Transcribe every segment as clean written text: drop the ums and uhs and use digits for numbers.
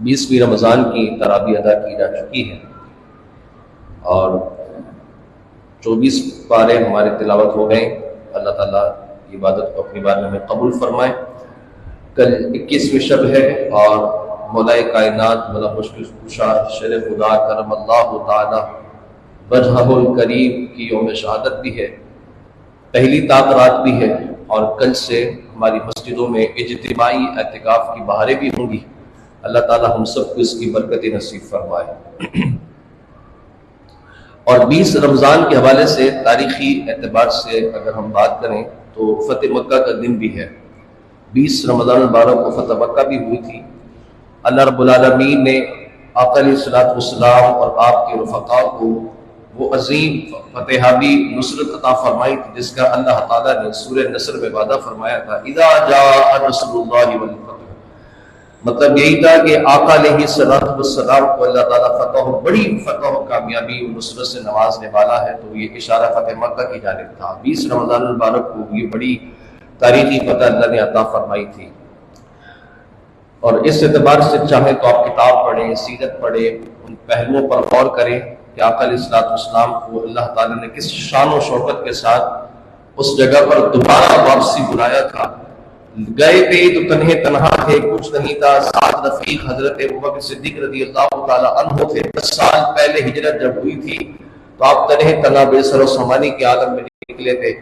20ویں رمضان کی تراویح ادا کی جا چکی ہے اور 24 پارے ہمارے تلاوت ہو گئے۔ اللہ تعالیٰ عبادت کو اپنی بار میں ہمیں قبول فرمائے۔ کل 21ویں شب ہے اور مولا کائنات مولا مشکل کشا شر خدا کرم اللہ تعالی وجہہ الکریم کی یوم شہادت بھی ہے، پہلی طاق رات بھی ہے، اور کل سے ہماری مسجدوں میں اجتماعی اعتکاف کی بہاریں بھی ہوں گی۔ اللہ تعالی ہم سب کو اس کی برکت نصیب فرمائے۔ اور 20 رمضان کے حوالے سے تاریخی اعتبار سے اگر ہم بات کریں تو فتح مکہ کا دن بھی ہے۔ 20 رمضان المبارک کو فتح مکہ بھی ہوئی تھی۔ اللہ رب العالمین نے آقا علیہ الصلوۃ والسلام اور آپ کے رفقاء کو وہ عظیم فتحابی نصرت عطا فرمائی تھی جس کا اللہ تعالیٰ نے سورہ نصر میں وعدہ فرمایا تھا، اذا جاء نصر اللہ والفتح۔ مطلب یہی تھا کہ آقا علیہ الصلوۃ والسلام کو اللہ تعالیٰ بڑی فتح و کامیابی و نصرت سے نوازنے والا ہے، تو یہ اشارہ فتح مکہ کی جانب تھا۔ 20 رمضان المبارک کو یہ بڑی تاریخی فتح اللہ نے عطا فرمائی تھی، اور اس اعتبار سے چاہیں تو آپ کتاب پڑھیں، سیرت پڑھیں، ان پہلوؤں پر غور کریں کہ آقا علیہ الصلوۃ والسلام کو اللہ تعالیٰ نے کس شان و شوکت کے ساتھ اس جگہ پر دوبارہ واپسی بلایا تھا۔ گئے تھے تو تنہا تھے، کچھ نہیں تھا، ساتھ رفیق حضرت ابوبکر صدیق رضی اللہ تعالیٰ عنہ تھے۔ 10 سال پہلے ہجرت جب ہوئی تھی تو آپ تنہا بے سر و سامانی کے عالم میں نکلے تھے،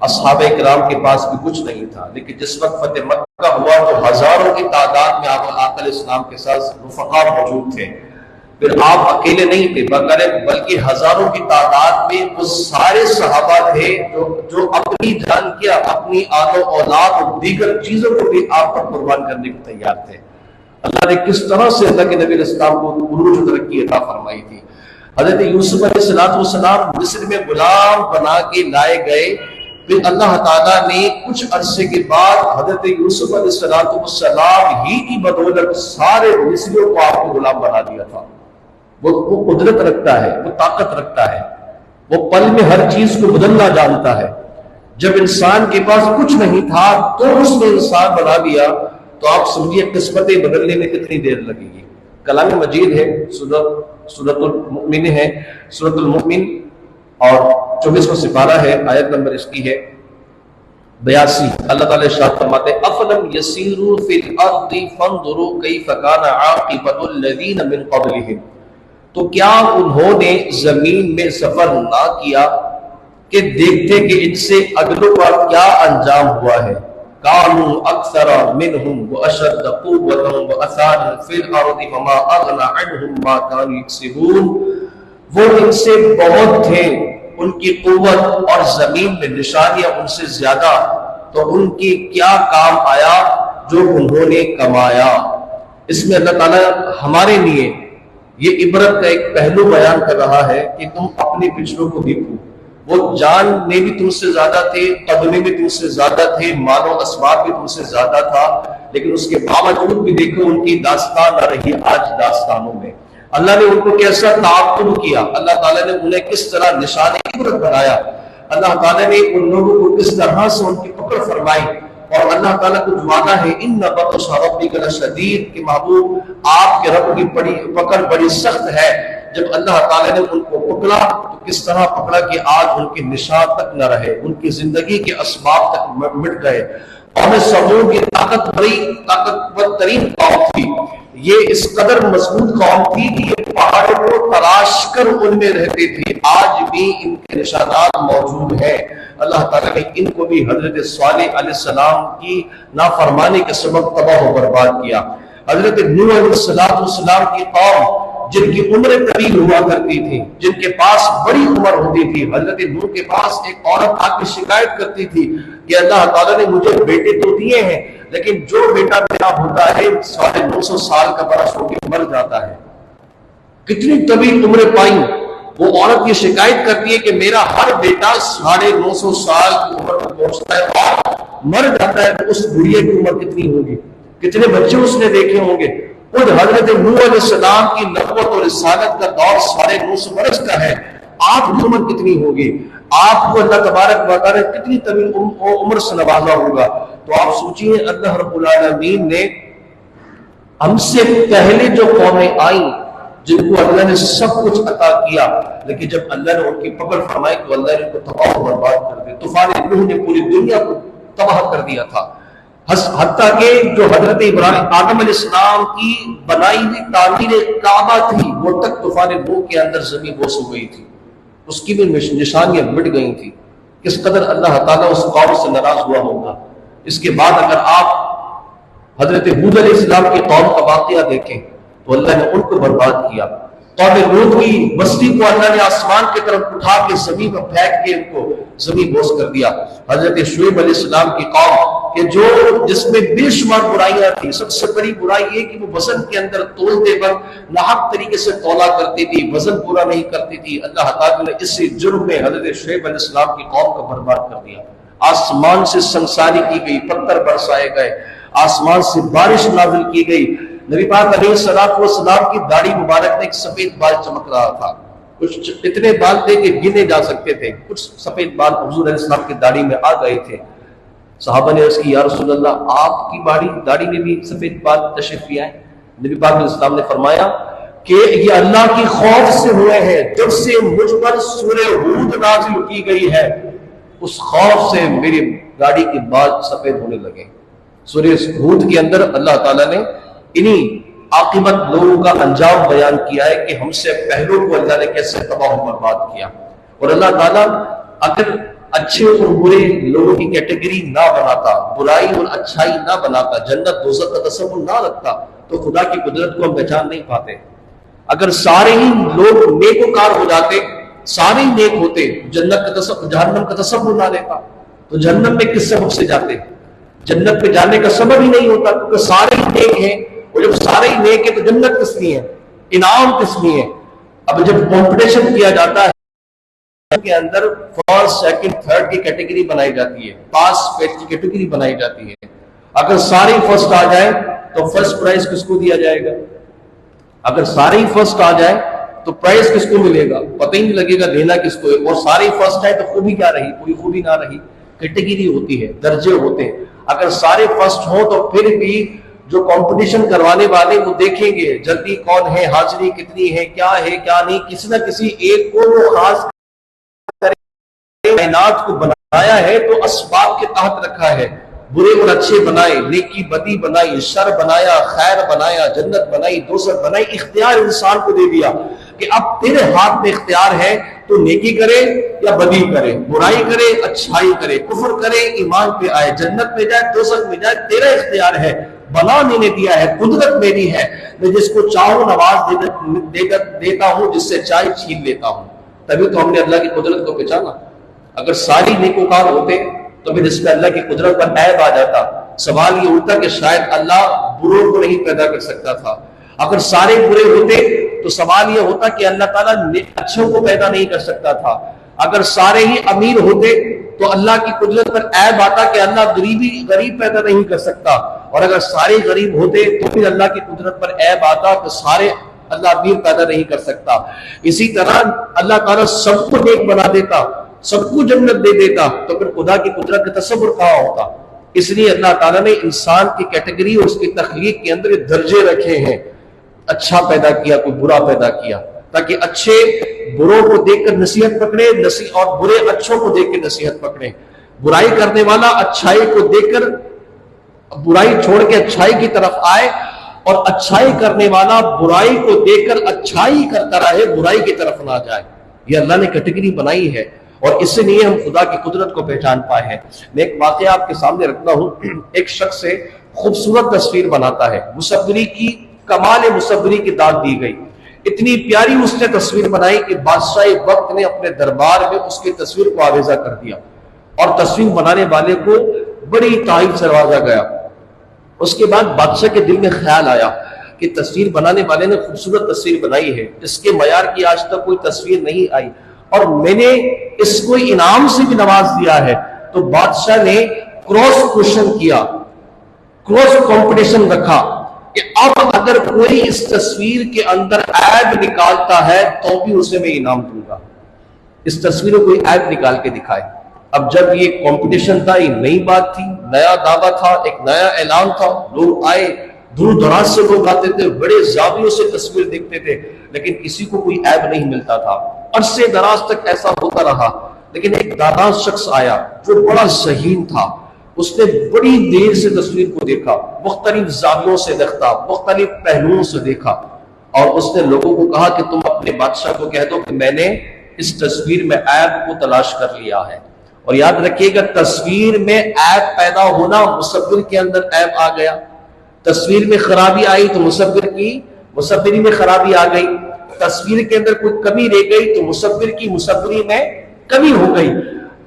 اصحاب کرام کے پاس بھی کچھ نہیں تھا، لیکن جس وقت فتح مکہ ہوا تو ہزاروں کی تعداد میں آقا علیہ السلام کے ساتھ رفقا موجود تھے۔ پھر آپ اکیلے نہیں تھے بلکہ ہزاروں کی تعداد میں وہ سارے صحابہ تھے جو اپنی جان کیا، اپنی آل و اولاد اور دیگر چیزوں کو بھی آپ پر قربان کرنے کو تیار تھے۔ اللہ نے کس طرح سے اللہ کے نبی علیہ السلام کو عروج و ترقی عطا فرمائی تھی۔ حضرت یوسف علیہ السلام مصر میں غلام بنا کے لائے گئے، پھر اللہ تعالیٰ نے کچھ عرصے کے بعد حضرت یوسف علیہ السلام ہی کی بدولت سارے مصریوں کو آپ کو غلام بنا دیا تھا۔ وہ قدرت رکھتا ہے، وہ طاقت رکھتا ہے، وہ پل میں ہر چیز کو بدلنا جانتا ہے۔ جب انسان کے پاس کچھ نہیں تھا تو اس نے انسان بنا دیا، تو آپ سمجھیے قسمتیں بدلنے میں کتنی دیر لگے گی۔ کلام مجید ہے، سورۃ المؤمن ہے، سورۃ المؤمن اور 24واں سپارہ ہے، آیت نمبر اس کی ہے 82۔ اللہ تعالیٰ ارشاد فرماتے ہیں، افلم یسیروا فی الارض فانظروا کیف کان عاقبۃ الذین من قبلہم۔ تو کیا انہوں نے زمین میں سفر نہ کیا کہ دیکھتے کہ ان سے اگلوں کا کیا انجام ہوا ہے؟ کانوا اکثر منہم واشد قوۃ واثارا فی الارض وما اغنی عنہم ما کانوا یکسبون۔ وہ ان سے بہت تھے، ان کی قوت اور زمین میں نشانیاں ان سے زیادہ، تو ان کی کیا کام آیا جو انہوں نے کمایا۔ اس میں اللہ تعالیٰ ہمارے لیے یہ عبرت کا ایک پہلو بیان کر رہا ہے کہ تم اپنے پچھلوں کو دیکھو، وہ جان میں بھی تم سے زیادہ تھے، قدمے بھی تم سے زیادہ تھے، مال و اسباب بھی تم سے زیادہ تھا، لیکن اس کے باوجود بھی دیکھو ان کی داستان نہ رہی آج داستانوں میں۔ اللہ نے ان کو کیسا تعاقب کیا، اللہ تعالیٰ نے انہیں کس طرح نشان عبرت بنایا، اللہ تعالیٰ نے ان لوگوں کو کس طرح سے ان کی پکڑ فرمائی، اور اللہ تعالیٰ کو وعدہ ہے ان بطش ربک لشدید، کہ محبوب آپ کے رب کی پکڑ بڑی سخت ہے۔ جب اللہ تعالیٰ نے ان کو پکڑا تو کس طرح پکڑا کہ آج ان کے نشان تک نہ رہے، ان کی زندگی کے اسباب تک مٹ گئے۔ قوم سمود کی طاقتور ترین قوم تھی، یہ اس قدر مضبوط قوم تھی کہ یہ پہاڑوں کو تراش کر ان میں رہتے تھے، آج بھی ان کے نشانات موجود ہیں۔ اللہ تعالیٰ نے ان کو بھی حضرت صالح علیہ السلام کی نافرمانی کے سبب تباہ و برباد کیا۔ حضرت نوح علیہ السلام کی قوم جن کی عمریں طویل ہوا کرتی تھی، جن کے پاس بڑی عمر ہوتی تھی، حضرت نوح کے پاس ایک عورت آ کے شکایت کرتی تھی کہ اللہ تعالیٰ نے مجھے بیٹے تو دیے ہیں، لیکن جو بیٹا میرا ہوتا ہے 950 سال کا برس ہو کے مر جاتا ہے۔ کتنی طویل عمریں پائیں، وہ عورت یہ شکایت کرتی ہے کہ میرا ہر بیٹا 950 سال کی عمر پر پہنچتا ہے اور مر جاتا ہے، تو اس بڑھیا کی عمر کتنی ہوگی، کتنے بچے اس نے دیکھے ہوں گے۔ خود حضرت نوح علیہ السلام کی نبوت اور رسالت کا دور 950 برس کا ہے، آپ کی عمر کتنی ہوگی، آپ کو اللہ تبارک و تعالی کتنی طویل عمر سے نوازا ہوگا۔ تو آپ سوچیے اللہ رب العالمین نے ہم سے پہلے جو قومیں آئیں جن کو اللہ نے سب کچھ عطا کیا، لیکن جب اللہ نے ان کی پکڑ فرمائی تو اللہ نے ان کو تباہ و برباد کر دیا۔ طوفان نوح نے پوری دنیا کو تباہ کر دیا تھا، حتیٰ کہ جو حضرت ابراہیم آدم علیہ السلام کی بنائی ہوئی تعمیر کعبہ تھی وہ تک طوفان نوح کے اندر زمین بوس ہو گئی تھی، اس کی بھی نشانیاں مٹ گئی تھی۔ کس قدر اللہ تعالیٰ اس قوم سے ناراض ہوا ہوگا۔ اس کے بعد اگر آپ حضرت ہود علیہ السلام کی قوم کا واقعہ دیکھیں تو اللہ نے ان کو برباد کیا۔ قوم لوط کی بستی کو اللہ نے آسمان کی طرف اٹھا کے زمین پر پھینک کے ان کو زمین بوس کر دیا۔ حضرت شعیب علیہ السلام کی قوم کہ جس میں بے شمار برائیاں تھیں، سب سے بڑی برائی یہ کہ وہ وزن کے اندر تولتے وقت ناحق طریقے سے تولا کرتی تھی، وزن پورا نہیں کرتی تھی۔ اللہ تعالیٰ نے اس جرم میں حضرت شعیب علیہ السلام کی قوم کو برباد کر دیا۔ آسمان سے سنگساری کی گئی، پتھر برسائے گئے، آسمان سے بارش نازل کی گئی۔ نبی پاک علیہ السلام کی داڑھی مبارک میں ایک سفید بال چمک رہا تھا، کچھ اتنے بال تھے کہ گنے جا سکتے تھے، کچھ سفید بال حضور علیہ السلام کی داڑھی میں آ گئے تھے۔ صحابہ نے عرض کی یا رسول اللہ آپ کی داڑھی میں بھی سفید بال تشریف لے آئے؟ نبی پاک علیہ السلام نے فرمایا کہ یہ اللہ کی خوف سے ہوئے ہیں، جب سے مجھ پر سورہ ہود نازل کی گئی ہے اس خوف سے میری داڑھی کے بال سفید ہونے لگے۔ سورہ ہود کے اندر اللہ تعالیٰ نے انہی عاقبت لوگوں کا انجام بیان کیا ہے کہ ہم سے پہلوں کو اللہ نے کیسے تباہ و برباد کیا۔ اور اللہ تعالیٰ اگر اچھے اور برے لوگوں کی کیٹیگری نہ بناتا، برائی اور اچھائی نہ بناتا، جنت دوزخ کا تصور نہ رکھتا تو خدا کی قدرت کو ہم پہچان نہیں پاتے۔ اگر سارے ہی لوگ نیکوکار ہو جاتے، سارے ہی نیک ہوتے، جنت کا تصور جہنم کا تصور نہ لیتا تو جہنم میں کس سبب سے جاتے؟ جنت پہ جانے کا سبب ہی نہیں ہوتا، کیونکہ سارے ہی نیک ہیں، اور جب سارے ہی نیک ہیں تو جنت کس لیے ہے، انعام کس لیے ہے؟ اب جب کمپٹیشن کیا جاتا ہے کے اندر فرسٹ سیکنڈ تھرڈ کی کیٹیگری بنائی جاتی ہے، پاس فیل کی کیٹیگری بنائی جاتی ہے۔ اگر سارے فرسٹ آ جائیں تو فرسٹ پرائز کس کو دیا جائے گا؟ اگر سارے ہی فرسٹ آ جائیں تو پرائز کس کو ملے گا؟ پتہ ہی نہیں لگے گا دینا کس کو ہے۔ اور سارے فرسٹ آئے تو خوبی کیا رہی؟ کوئی خوبی نہ رہی۔ کیٹیگری ہوتی ہے، درجے ہوتے ہیں۔ اگر سارے فرسٹ ہوں تو پھر بھی جو کمپٹیشن کروانے والے وہ دیکھیں گے جلدی کون ہے، حاضری کتنی ہے کیا نہیں، کسی نہ کسی ایک کو وہ خاص کائنات کو بنایا ہے تو اسباب کے تحت رکھا ہے، برے اور اچھے بنائے، نیکی بدی بنائی، شر بنایا، خیر بنایا، جنت بنائی، دوزخ بنائی۔ اختیار انسان کو دے دیا کہ اب تیرے ہاتھ میں اختیار ہے، تو نیکی کرے یا بدی کرے، برائی کرے اچھائی کرے، کفر کرے ایمان پہ آئے، جنت میں جائے دوزخ میں جائے، تیرا اختیار ہے۔ بنا میں نے دیا ہے، قدرت میری ہے، میں جس کو چاہوں نواز دیتا ہوں، جس سے چاہے چھین لیتا ہوں۔ تبھی تو ہم نے اللہ کی قدرت کو پہچانا۔ اگر ساری نیکوکار ہوتے تو پھر اس میں اللہ کی قدرت پر عیب آ جاتا۔ سوال یہ اٹھتا کہ شاید اللہ بروں کو نہیں پیدا کر سکتا تھا۔ اگر سارے برے ہوتے تو سوال یہ ہوتا کہ اللہ تعالیٰ اچھوں کو پیدا نہیں کر سکتا تھا۔ اگر سارے ہی امیر ہوتے تو اللہ کی قدرت پر عیب آتا کہ اللہ غریب پیدا نہیں کر سکتا، اور اگر سارے غریب ہوتے تو پھر اللہ کی قدرت پر عیب آتا کہ سارے اللہ امیر پیدا نہیں کر سکتا۔ اسی طرح اللہ تعالیٰ سب کو نیک بنا دیتا، سب کو جنت دے دیتا، تو پھر خدا کی قدرت کا تصور کہاں ہوتا؟ اس لیے اللہ تعالیٰ نے انسان کی کیٹیگری اور اس کی تخلیق کے اندر درجے رکھے ہیں، اچھا پیدا کیا، کوئی برا پیدا کیا، تاکہ اچھے بروں کو دیکھ کر نصیحت پکڑے اور برے اچھوں کو دیکھ کر نصیحت پکڑے۔ برائی کرنے والا اچھائی کو دیکھ کر برائی چھوڑ کے اچھائی کی طرف آئے، اور اچھائی کرنے والا برائی کو دیکھ کر اچھائی کرتا رہے، برائی کی طرف نہ جائے۔ یہ اللہ نے کیٹیگری بنائی ہے، اور اس لیے ہم خدا کی قدرت کو پہچان پائے ہیں۔ میں ایک واقعہ آپ کے سامنے رکھتا ہوں۔ ایک شخص سے خوبصورت تصویر بناتا ہے، مصوری کی کمال مصوری کی داد دی گئی، اتنی پیاری اس نے تصویر بنائی کہ بادشاہ وقت نے اپنے دربار میں اس کی تصویر کو آویزہ کر دیا، اور تصویر بنانے والے کو بڑی تعریف سے نوازا گیا۔ اس کے بعد بادشاہ کے دل میں خیال آیا کہ تصویر بنانے والے نے خوبصورت تصویر بنائی ہے، اس کے معیار کی آج تک کوئی تصویر نہیں آئی، اور میں نے اس کو انعام سے بھی نواز دیا ہے۔ تو بادشاہ نے کراس کوشچن کیا، کراس کمپٹیشن رکھا کہ اب اگر کوئی اس تصویر کے اندر عیب نکالتا ہے تو بھی اسے میں انعام دوں گا۔ اس تصویر کو کوئی عیب نکال کے دکھائے۔ اب جب یہ کمپٹیشن تھا، یہ نئی بات تھی، نیا دعویٰ تھا، ایک نیا اعلان تھا، لوگ آئے، دور دراز سے لوگ آتے تھے، بڑے زاویوں سے تصویر دیکھتے تھے، لیکن کسی کو کوئی عیب نہیں ملتا تھا. عرصے دراز تک ایسا ہوتا رہا. لیکن ایک دانا شخص آیا جو بڑا ذہین تھا، اس نے بڑی دیر سے تصویر کو دیکھا، مختلف زاویوں سے دیکھا، مختلف پہلوؤں سے دیکھا، اور اس نے لوگوں کو کہا کہ تم اپنے بادشاہ کو کہہ دو کہ میں نے اس تصویر میں عیب کو تلاش کر لیا ہے. اور یاد رکھیے گا، تصویر میں عیب پیدا ہونا، مصور کے اندر عیب آ گیا. تصویر میں خرابی آئی تو مصوری میں خرابی آ گئی. تصویر کے اندر کوئی کمی رہ گئی تو مصور کی مصوری میں کمی ہو گئی.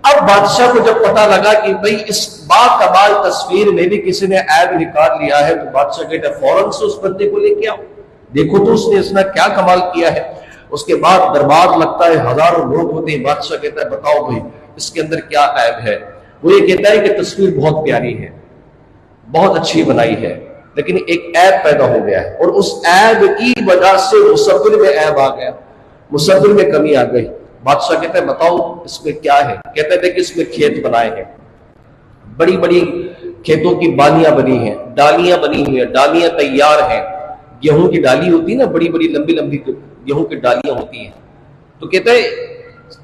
اب بادشاہ کو جب پتا لگا کہ بھئی اس با کمال تصویر میں بھی کسی نے عیب نکال لیا ہے، تو بادشاہ کہتا ہے فوراً سے اس بندے کو لے کے آؤ، دیکھو تو اس نے کیا کمال کیا ہے. اس کے بعد دربار لگتا ہے، ہزاروں لوگ ہوتے ہیں. بادشاہ کہتا ہے بتاؤ بھئی اس کے اندر کیا عیب ہے. وہ یہ کہتا ہے کہ تصویر بہت پیاری ہے، بہت اچھی بنائی ہے، لیکن ایک عیب پیدا ہو گیا ہے، اور اس عیب کی وجہ سے مصور میں عیب آ گیا، مصور میں کمی آ گئی. بادشاہ کہتا ہے بتاؤ اس میں کیا ہے. کہتا ہے کہ اس میں کھیت بنائے ہیں، بڑی بڑی کھیتوں کی بالیاں بنی ہیں، ڈالیاں بنی ہوئی ہیں، ڈالیاں تیار ہیں. گیہوں کی ڈالی ہوتی ہے نا، بڑی بڑی لمبی لمبی گیہوں کی ڈالیاں ہوتی ہیں. تو کہتا ہے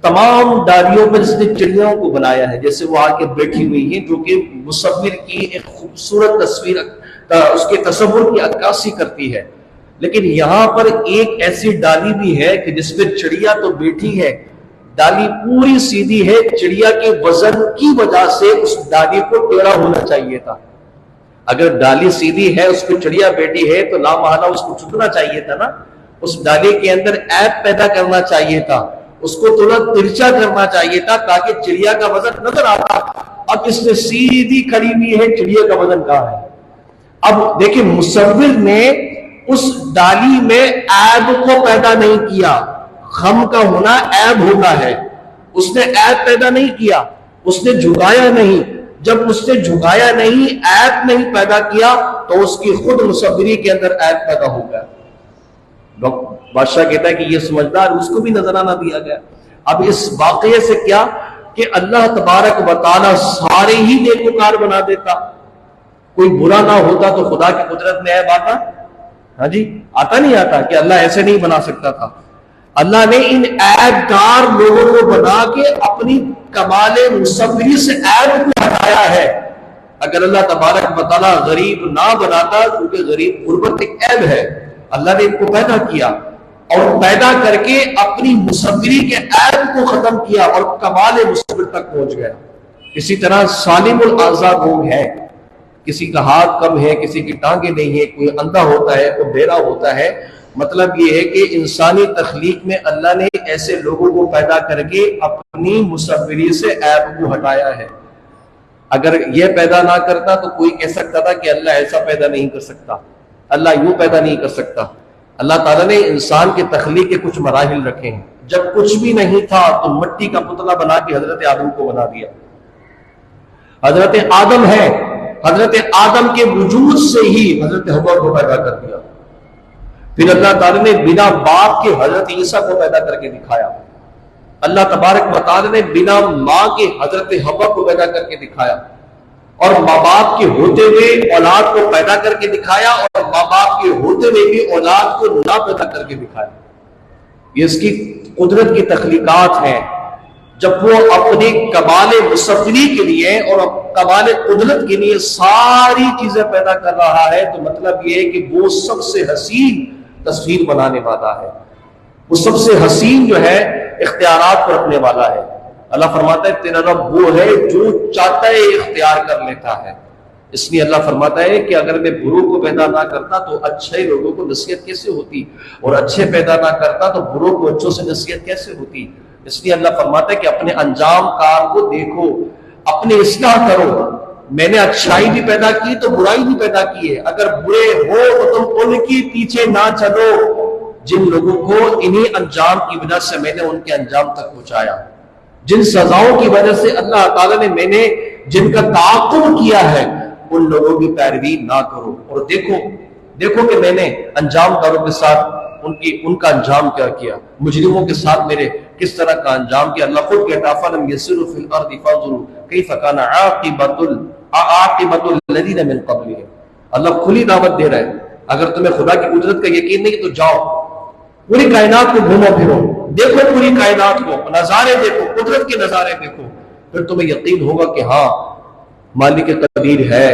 تمام ڈالیوں پر اس نے چڑیوں کو بنایا ہے، جیسے وہ آ کے بیٹھی ہوئی ہیں، جو کہ مصور کی ایک خوبصورت تصویر، اس کے تصور کی عکاسی کرتی ہے. لیکن یہاں پر ایک ایسی ڈالی بھی ہے کہ جس پہ چڑیا تو بیٹھی ہے، ڈالی پوری سیدھی ہے. چڑیا کے وزن کی وجہ سے اس ڈالی کو ٹیڑھا ہونا چاہیے تھا. اگر ڈالی سیدھی ہے، اس پہ چڑیا بیٹھی ہے، تو لامحالہ اس کو جھکنا چاہیے تھا نا. اس ڈالی کے اندر عیب پیدا کرنا چاہیے تھا، اس کو تھوڑا ترچا کرنا چاہیے تھا تاکہ چڑیا کا وزن نظر آتا. اب اس نے سیدھی کھڑی ہوئی ہے، چڑیا کا وزن کہاں ہے. اب دیکھیں مصور نے اس ڈالی میں عیب کو پیدا نہیں کیا. خم کا ہونا عیب ہوتا ہے، اس نے عیب پیدا نہیں کیا، اس نے جھکایا نہیں. جب اس نے جھکایا نہیں، عیب نہیں پیدا کیا، تو اس کی خود مصوری کے اندر عیب پیدا ہو گیا. بادشاہ کہتا ہے کہ یہ سمجھدار، اس کو بھی نظرانہ دیا گیا. اب اس واقعے سے کیا کہ اللہ تبارک و تعالی سارے ہی نیکوکار بنا دیتا. کوئی برا نہ ہوتا تو خدا کی قدرت میں عیب آتا؟ ہاں جی، آتا نہیں آتا کہ اللہ ایسے نہیں بنا سکتا تھا. اللہ نے ان عیب کار لوگوں کو بنا کے اپنی کمال مصوری سے عیب کو ہٹایا ہے. اگر اللہ تبارک و تعالی غریب نہ بناتا، کیونکہ غریب غربت ایک عیب ہے، اللہ نے ان کو پیدا کیا اور پیدا کر کے اپنی مصوری کے عیب کو ختم کیا اور کمال مصور تک پہنچ گیا. اسی طرح سالم الاعضاء لوگ ہیں، کسی کا ہاتھ کم ہے، کسی کی ٹانگیں نہیں ہے، کوئی اندھا ہوتا ہے، کوئی بہرا ہوتا ہے. مطلب یہ ہے کہ انسانی تخلیق میں اللہ نے ایسے لوگوں کو پیدا کر کے اپنی مصوری سے عیب کو ہٹایا ہے. اگر یہ پیدا نہ کرتا تو کوئی کہہ سکتا تھا کہ اللہ ایسا پیدا نہیں کر سکتا، اللہ یوں پیدا نہیں کر سکتا. اللہ تعالیٰ نے انسان کے تخلیق کے کچھ مراحل رکھے ہیں. جب کچھ بھی نہیں تھا تو مٹی کا پتلا بنا کے حضرت آدم کو بنا دیا. حضرت آدم ہے، حضرت آدم کے وجود سے ہی حضرت حوا کو پیدا کر دیا. پھر اللہ تعالیٰ نے بنا باپ کے حضرت عیسیٰ کو پیدا کر کے دکھایا. اللہ تبارک و تعالیٰ نے بنا ماں کے حضرت حوا کو پیدا کر کے دکھایا، اور ماں باپ کے ہوتے ہوئے اولاد کو پیدا کر کے دکھایا، اور ماں باپ کے ہوتے ہوئے بھی اولاد کو نہ پیدا کر کے دکھایا. یہ اس کی قدرت کی تخلیقات ہیں. جب وہ اپنے کمال مصوری کے لیے اور کمال قدرت کے لیے ساری چیزیں پیدا کر رہا ہے، تو مطلب یہ ہے کہ وہ سب سے حسین تصویر بنانے والا ہے. وہ سب سے حسین جو ہے اختیارات کو رکھنے والا ہے. اللہ فرماتا ہے تیرا رب وہ ہے جو چاہتا ہے اختیار کر لیتا ہے. اس لیے اللہ فرماتا ہے کہ اگر میں بروں کو پیدا نہ کرتا تو اچھے لوگوں کو نصیحت کیسے ہوتی، اور اچھے پیدا نہ کرتا تو بروں کو اچھوں سے نصیحت کیسے ہوتی. اس لیے اللہ فرماتا ہے کہ اپنے انجام کار کو دیکھو، اپنے اصلاح کرو. میں نے اچھائی بھی پیدا کی تو برائی بھی پیدا کی ہے. اگر برے ہو تو تم ان کی پیچھے نہ چلو جن لوگوں کو انہی انجام کی وجہ سے میں نے ان کے انجام تک پہنچایا، جن سزاؤں کی وجہ سے اللہ تعالیٰ نے میں نے جن کا تعاقب کیا ہے، ان لوگوں کی پیروی نہ کرو. اور دیکھو کہ میں نے انجام داروں کے ساتھ ان کا انجام کیا کیا، مجرموں کے ساتھ میرے کس طرح کا انجام کیا. اللہ خود کہتا فَلَمْ يَسِرُوا فِي الْأَرْضِ فَانظُرُوا كَيْفَ كَانَ عَاقِبَةُ الَّذِينَ مِنْ قَبْلِهِمْ. اللہ کھلی دعوت دے رہا ہے، اگر تمہیں خدا کی قدرت کا یقین نہیں تو جاؤ پوری کائنات کو گھومو پھرو، دیکھو پوری کائنات کو، نظارے دیکھو، قدرت کے نظارے دیکھو، پھر تمہیں یقین ہوگا کہ ہاں مالک قدیر ہے،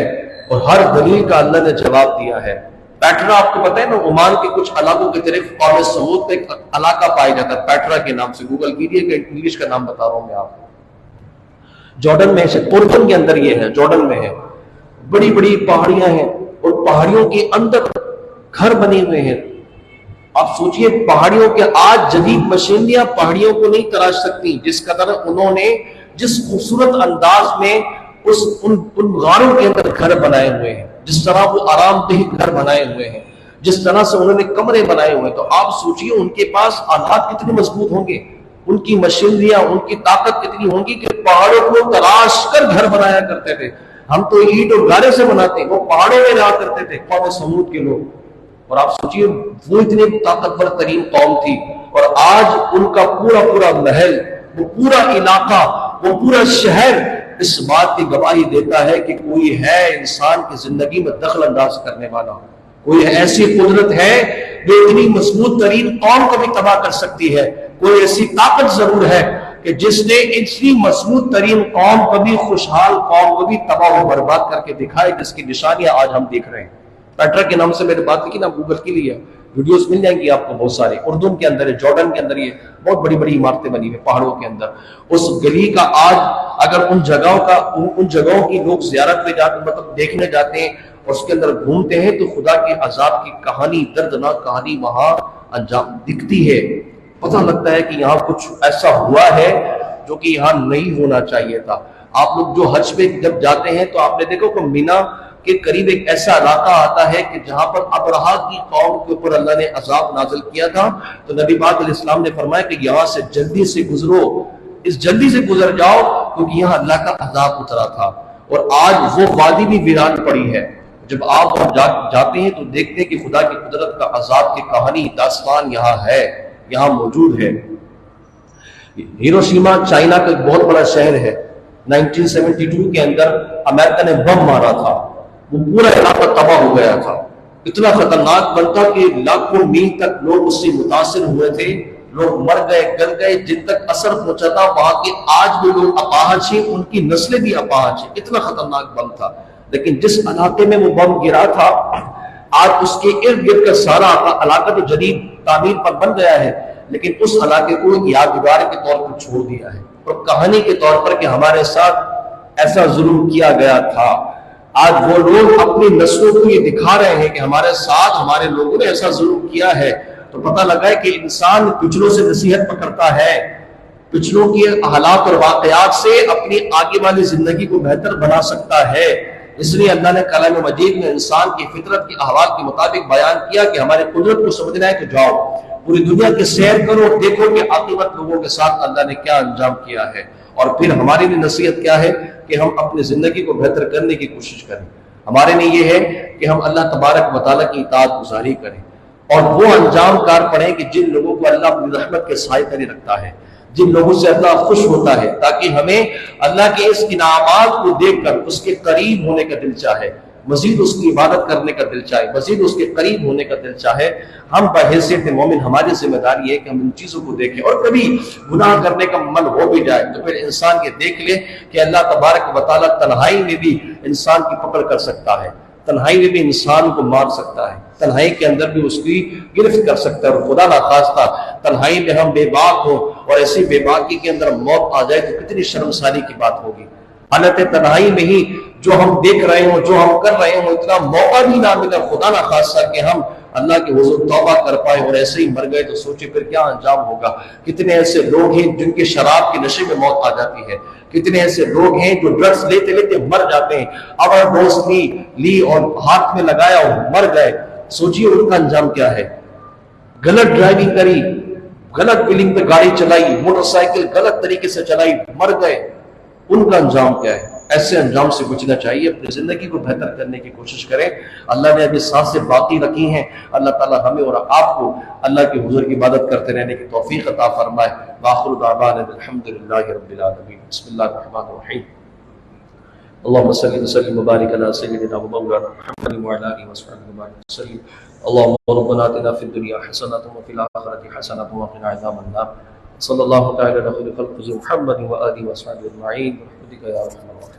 اور ہر دلیل کا اللہ نے جواب دیا ہے۔ پیٹرا آپ کو پتہ ہے نا، عمان کے کچھ علاقوں کی طرف قوم سمود پہ ایک علاقہ پایا جاتا ہے پیٹرا کے نام سے، گوگل کیجیے کہ انگلش کا نام بتا رہا ہوں میں آپ کو، جارڈن میں ہے، اردن کے اندر یہ ہے، جارڈن میں ہے، بڑی بڑی پہاڑیاں ہیں اور پہاڑیوں کے اندر گھر بنے ہوئے ہیں۔ آپ سوچئے پہاڑیوں کے، آج جدید مشینریاں پہاڑیوں کو نہیں تراش سکتی جس قدر انہوں نے جس خوبصورت انداز میں ان غاروں کے اندر گھر بنائے ہوئے ہیں، جس طرح وہ آرام دہ گھر بنائے ہوئے ہیں، جس طرح سے انہوں نے کمرے بنائے ہوئے ہیں، تو آپ سوچئے ان کے پاس آلات کتنے مضبوط ہوں گے، ان کی مشینریاں، ان کی طاقت کتنی ہوں گی کہ پہاڑوں کو تراش کر گھر بنایا کرتے تھے۔ ہم تو اینٹ اور گارے سے بناتے ہیں، وہ پہاڑوں میں رہا کرتے تھے قوم سمود کے لوگ، اور آپ سوچئے وہ اتنے طاقتور ترین قوم تھی، اور آج ان کا پورا پورا محل، وہ پورا علاقہ، وہ پورا شہر اس بات کی گواہی دیتا ہے کہ کوئی ہے انسان کی زندگی میں دخل انداز کرنے والا، کوئی ایسی قدرت ہے جو اتنی مضبوط ترین قوم کو بھی تباہ کر سکتی ہے، کوئی ایسی طاقت ضرور ہے کہ جس نے اتنی مضبوط ترین قوم کو بھی، خوشحال قوم کو بھی تباہ و برباد کر کے دکھائے، جس کی نشانیاں آج ہم دیکھ رہے ہیں۔ پیٹرا کے نام سے میں نے بات کی نا، گوگل کے لیے ویڈیوز مل جائیں گی آپ کو بہت سارے، اردن کے اندر ہے، جارڈن کے اندر یہ بہت بڑی بڑی عمارتیں بنی ہوئی پہاڑوں کے اندر۔ اس گلی کا آج اگر ان جگہوں کی لوگ زیارت پہ جاتے، مطلب دیکھنے جاتے ہیں اور اس کے اندر گھومتے ہیں، تو خدا کے عذاب کی کہانی، دردناک کہانی وہاں انجام دکھتی ہے، پتہ لگتا ہے کہ یہاں کچھ ایسا ہوا ہے جو کہ یہاں نہیں ہونا چاہیے تھا۔ آپ لوگ جو حج پہ جب جاتے ہیں تو آپ نے دیکھو کہ مینا کے قریب ایک ایسا علاقہ آتا ہے کہ جہاں پر ابرہا کی قوم کے اوپر اللہ نے عذاب نازل کیا تھا، تو نبی پاک علیہ السلام نے فرمایا کہ یہاں سے جلدی سے گزرو، اس جلدی سے گزر جاؤ، کیونکہ یہاں اللہ کا عذاب اترا تھا، اور آج وہ وادی بھی ویران پڑی ہے۔ جب آپ جاتے ہیں تو دیکھتے ہیں کہ خدا کی قدرت کا عذاب کی کہانی، داستان یہاں ہے، یہاں موجود ہے۔ ہیروشیما چائنا کا ایک بہت بڑا شہر ہے، 1972 کے اندر امریکہ نے بم مارا تھا، وہ پورا علاقہ تباہ ہو گیا تھا، اتنا خطرناک بم تھا کہ لاکھوں میل تک لوگ اس سے متاثر ہوئے تھے، لوگ مر گئے، گل گئے، جن تک اثر پہنچا تھا وہاں کے آج بھی لوگ اپاہج ہیں، ان کی نسلیں بھی اپاہج ہیں، اتنا خطرناک بم تھا۔ لیکن جس علاقے میں وہ بم گرا تھا، آج اس کے ارد گرد کا سارا علاقہ تو جدید تعمیر پر بن گیا ہے، لیکن اس علاقے کو یادگار کے طور پر چھوڑ دیا ہے، اور کہانی کے طور پر کہ ہمارے ساتھ ایسا ظلم کیا گیا تھا۔ آج وہ لوگ اپنی نسلوں کو یہ دکھا رہے ہیں کہ ہمارے ساتھ ہمارے لوگوں نے ایسا ظلم کیا ہے، تو پتہ لگا ہے کہ انسان پچھلوں سے نصیحت پکڑتا ہے، پچھلوں کی حالات اور واقعات سے اپنی آگے والی زندگی کو بہتر بنا سکتا ہے۔ اس لیے اللہ نے کلام مجید میں انسان کی فطرت کے احوال کے مطابق بیان کیا کہ ہمارے قدرت کو سمجھنا ہے تو جاؤ پوری دنیا کی سیر کرو، دیکھو کہ عاقبت لوگوں کے ساتھ اللہ نے کیا انجام کیا ہے، اور پھر ہماری بھی نصیحت کیا ہے کہ ہم اپنی زندگی کو بہتر کرنے کی کوشش کریں۔ ہمارے لیے یہ ہے کہ ہم اللہ تبارک و تعالیٰ کی اطاعت گزاری کریں، اور وہ انجام کار پڑیں کہ جن لوگوں کو اللہ اپنی رحمت کے سائے تلے رکھتا ہے، جن لوگوں سے اللہ خوش ہوتا ہے، تاکہ ہمیں اللہ کے اس انعامات کو دیکھ کر اس کے قریب ہونے کا دل چاہے، مزید اس کی عبادت کرنے کا دل چاہے، مزید اس کے قریب ہونے کا دل چاہے۔ ہم بحیثیت مومن ہماری ذمہ داری ہے کہ ہم ان چیزوں کو دیکھیں، اور کبھی گناہ کرنے کا من ہو بھی جائے تو پھر انسان یہ دیکھ لے کہ اللہ تبارک و تعالیٰ تنہائی میں بھی انسان کی پکڑ کر سکتا ہے، تنہائی میں بھی انسان کو مار سکتا ہے، تنہائی کے اندر بھی اس کی گرفت کر سکتا ہے، اور خدا نخواستہ تنہائی میں ہم بے باک ہوں اور ایسی بے باکی کے اندر موت آ جائے تو کتنی شرمساری کی بات ہوگی۔ حالت تنہائی میں ہی جو ہم دیکھ رہے ہوں، جو ہم کر رہے ہوں، اتنا موقع بھی نہ ملے خدا نخواستہ کہ ہم اللہ کے حضور توبہ کر پائے اور ایسے ہی مر گئے تو سوچے پھر کیا انجام ہوگا۔ کتنے ایسے لوگ ہیں جن کے شراب کے نشے میں موت آ جاتی ہے، کتنے ایسے لوگ ہیں جو ڈرگس لیتے لیتے مر جاتے ہیں، اوور ڈوز لی اور ہاتھ میں لگایا اور مر گئے، سوچیے ان کا انجام کیا ہے۔ غلط ڈرائیونگ کری، غلط بلنگ پہ گاڑی چلائی، موٹر سائیکل غلط طریقے سے چلائی، مر گئے، ان کا انجام کیا ہے۔ ایسے انجام سے بچنا چاہیے، اپنی زندگی کو بہتر کرنے کی کوشش کریں۔ اللہ نے ابھی سانسیں باقی رکھی ہیں، اللہ تعالیٰ ہمیں اور آپ کو اللہ کے حضور کی عبادت کرتے رہنے کی توفیق عطا فرمائے۔ وآخر دعوانا الحمد للہ رب العالمین۔ بسم اللہ الرحمن الرحیم۔ اللهم صل وسلم وبارك على سيدنا ومولانا محمد وعلى اله وصحبه وبارك وسلم. اللهم ربنا آتنا في الدنيا حسنة وفي الآخرة حسنة وقنا عذاب النار. صلى الله تعالى على خير خلقه محمد وآله وصحبه أجمعين برحمتك يا أرحم الراحمين.